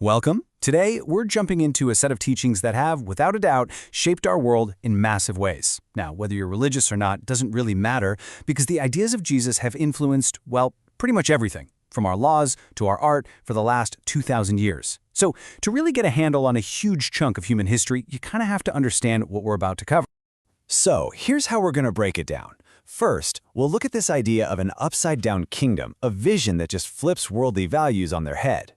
Welcome. Today, we're jumping into a set of teachings that have, without a doubt, shaped our world in massive ways. Now, whether you're religious or not doesn't really matter because the ideas of Jesus have influenced, well, pretty much everything, from our laws to our art for the last 2,000 years. So, to really get a handle on a huge chunk of human history, you kind of have to understand what we're about to cover. So, here's how we're going to break it down. First, we'll look at this idea of an upside-down kingdom, a vision that just flips worldly values on their head.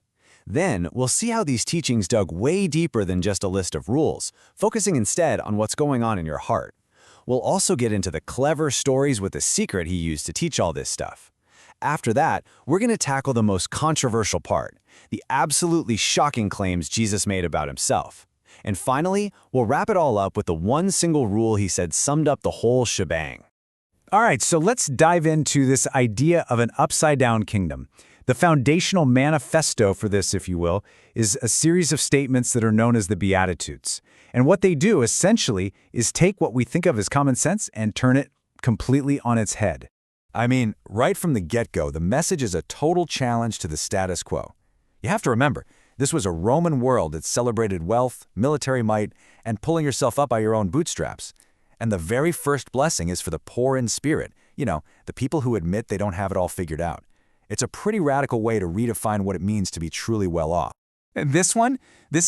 Then, we'll see how these teachings dug way deeper than just a list of rules, focusing instead on what's going on in your heart. We'll also get into the clever stories with the secret he used to teach all this stuff. After that, we're going to tackle the most controversial part, the absolutely shocking claims Jesus made about himself. And finally, we'll wrap it all up with the one single rule he said summed up the whole shebang. All right, so let's dive into this idea of an upside-down kingdom. The foundational manifesto for this, if you will, is a series of statements that are known as the Beatitudes. And what they do, essentially, is take what we think of as common sense and turn it completely on its head. I mean, right from the get-go, the message is a total challenge to the status quo. You have to remember, this was a Roman world that celebrated wealth, military might, and pulling yourself up by your own bootstraps. And the very first blessing is for the poor in spirit, the people who admit they don't have it all figured out. It's a pretty radical way to redefine what it means to be truly well off. This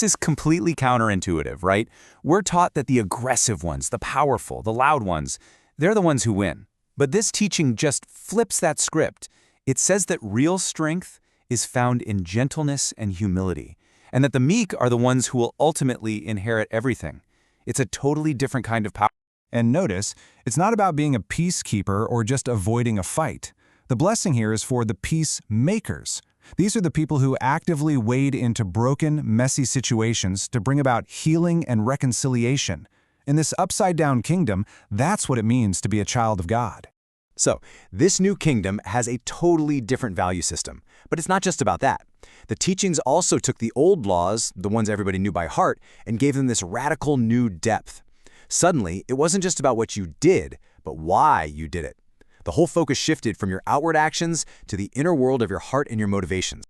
is completely counterintuitive, right? We're taught that the aggressive ones, the powerful, the loud ones, they're the ones who win. But this teaching just flips that script. It says that real strength is found in gentleness and humility, and that the meek are the ones who will ultimately inherit everything. It's a totally different kind of power. And notice, it's not about being a peacekeeper or just avoiding a fight. The blessing here is for the peacemakers. These are the people who actively wade into broken, messy situations to bring about healing and reconciliation. In this upside-down kingdom, that's what it means to be a child of God. So, this new kingdom has a totally different value system. But it's not just about that. The teachings also took the old laws, the ones everybody knew by heart, and gave them this radical new depth. Suddenly, it wasn't just about what you did, but why you did it. The whole focus shifted from your outward actions to the inner world of your heart and your motivations.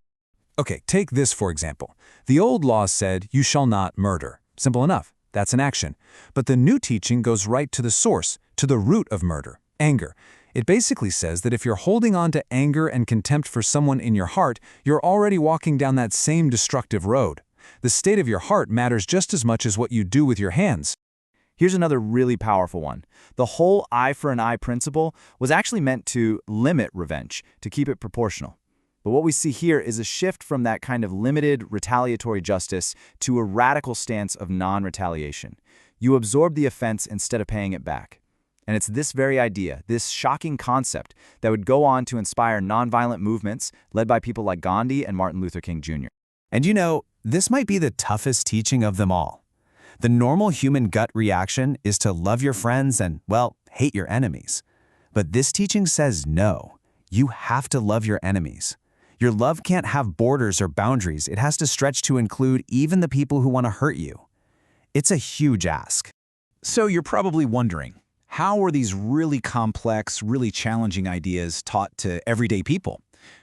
Okay, take this for example. The old law said, "You shall not murder." Simple enough. That's an action. But the new teaching goes right to the source, to the root of murder, anger. It basically says that if you're holding on to anger and contempt for someone in your heart, you're already walking down that same destructive road. The state of your heart matters just as much as what you do with your hands. Here's another really powerful one. The whole eye for an eye principle was actually meant to limit revenge, to keep it proportional. But what we see here is a shift from that kind of limited retaliatory justice to a radical stance of non-retaliation. You absorb the offense instead of paying it back. And it's this very idea, this shocking concept, that would go on to inspire nonviolent movements led by people like Gandhi and Martin Luther King Jr. And this might be the toughest teaching of them all. The normal human gut reaction is to love your friends and, hate your enemies. But this teaching says no. You have to love your enemies. Your love can't have borders or boundaries. It has to stretch to include even the people who want to hurt you. It's a huge ask. So you're probably wondering, how were these really complex, really challenging ideas taught to everyday people?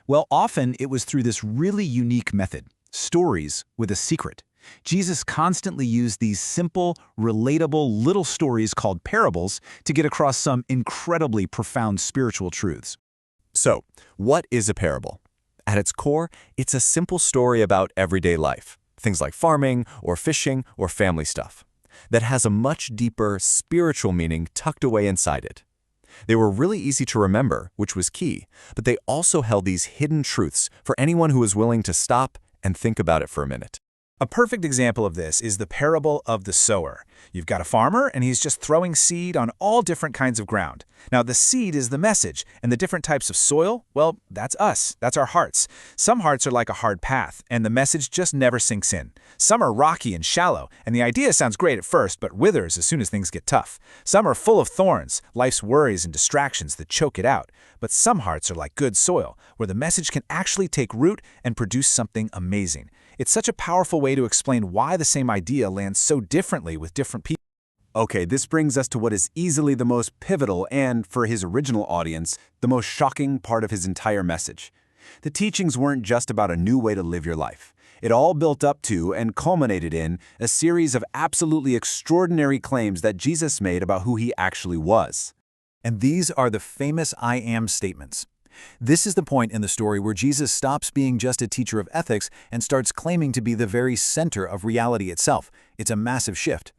Well, often it was through this really unique method, stories with a secret. Jesus constantly used these simple, relatable little stories called parables to get across some incredibly profound spiritual truths. So, what is a parable? At its core, it's a simple story about everyday life, things like farming or fishing or family stuff, that has a much deeper spiritual meaning tucked away inside it. They were really easy to remember, which was key, but they also held these hidden truths for anyone who was willing to stop and think about it for a minute. A perfect example of this is the parable of the sower. You've got a farmer, and he's just throwing seed on all different kinds of ground. Now, the seed is the message, and the different types of soil, well, that's us. That's our hearts. Some hearts are like a hard path, and the message just never sinks in. Some are rocky and shallow, and the idea sounds great at first, but withers as soon as things get tough. Some are full of thorns, life's worries and distractions that choke it out. But some hearts are like good soil, where the message can actually take root and produce something amazing. It's such a powerful way to explain why the same idea lands so differently with different people. Okay, this brings us to what is easily the most pivotal and, for his original audience, the most shocking part of his entire message. The teachings weren't just about a new way to live your life. It all built up to and culminated in a series of absolutely extraordinary claims that Jesus made about who he actually was. And these are the famous I am statements. This is the point in the story where Jesus stops being just a teacher of ethics and starts claiming to be the very center of reality itself. It's a massive shift.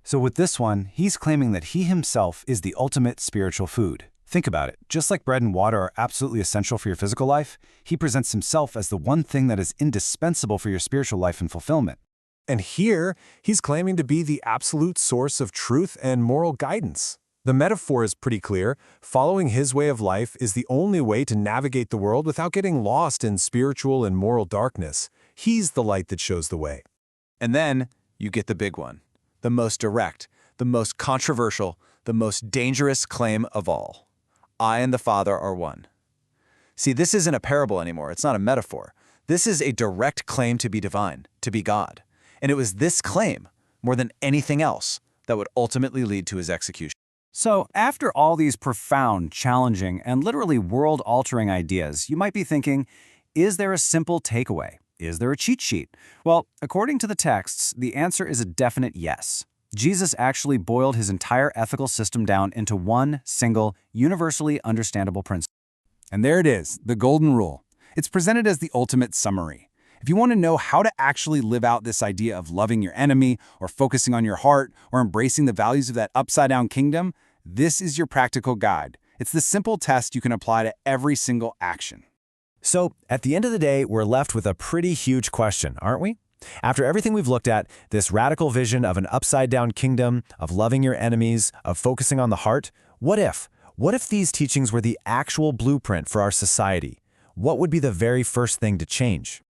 So with this one, he's claiming that he himself is the ultimate spiritual food. Think about it. Just like bread and water are absolutely essential for your physical life, he presents himself as the one thing that is indispensable for your spiritual life and fulfillment. And here, he's claiming to be the absolute source of truth and moral guidance. The metaphor is pretty clear. Following his way of life is the only way to navigate the world without getting lost in spiritual and moral darkness. He's the light that shows the way. And then you get the big one, the most direct, the most controversial, the most dangerous claim of all. I and the Father are one. See, this isn't a parable anymore. It's not a metaphor. This is a direct claim to be divine, to be God. And it was this claim, more than anything else, that would ultimately lead to his execution. So, after all these profound, challenging, and literally world-altering ideas, you might be thinking, is there a simple takeaway? Is there a cheat sheet? Well, according to the texts, the answer is a definite yes. Jesus actually boiled his entire ethical system down into one single, universally understandable principle. And there it is, the golden rule. It's presented as the ultimate summary. If you want to know how to actually live out this idea of loving your enemy, or focusing on your heart, or embracing the values of that upside-down kingdom, this is your practical guide. It's the simple test you can apply to every single action. So, at the end of the day, we're left with a pretty huge question, aren't we? After everything we've looked at, this radical vision of an upside-down kingdom, of loving your enemies, of focusing on the heart, what if? What if these teachings were the actual blueprint for our society? What would be the very first thing to change?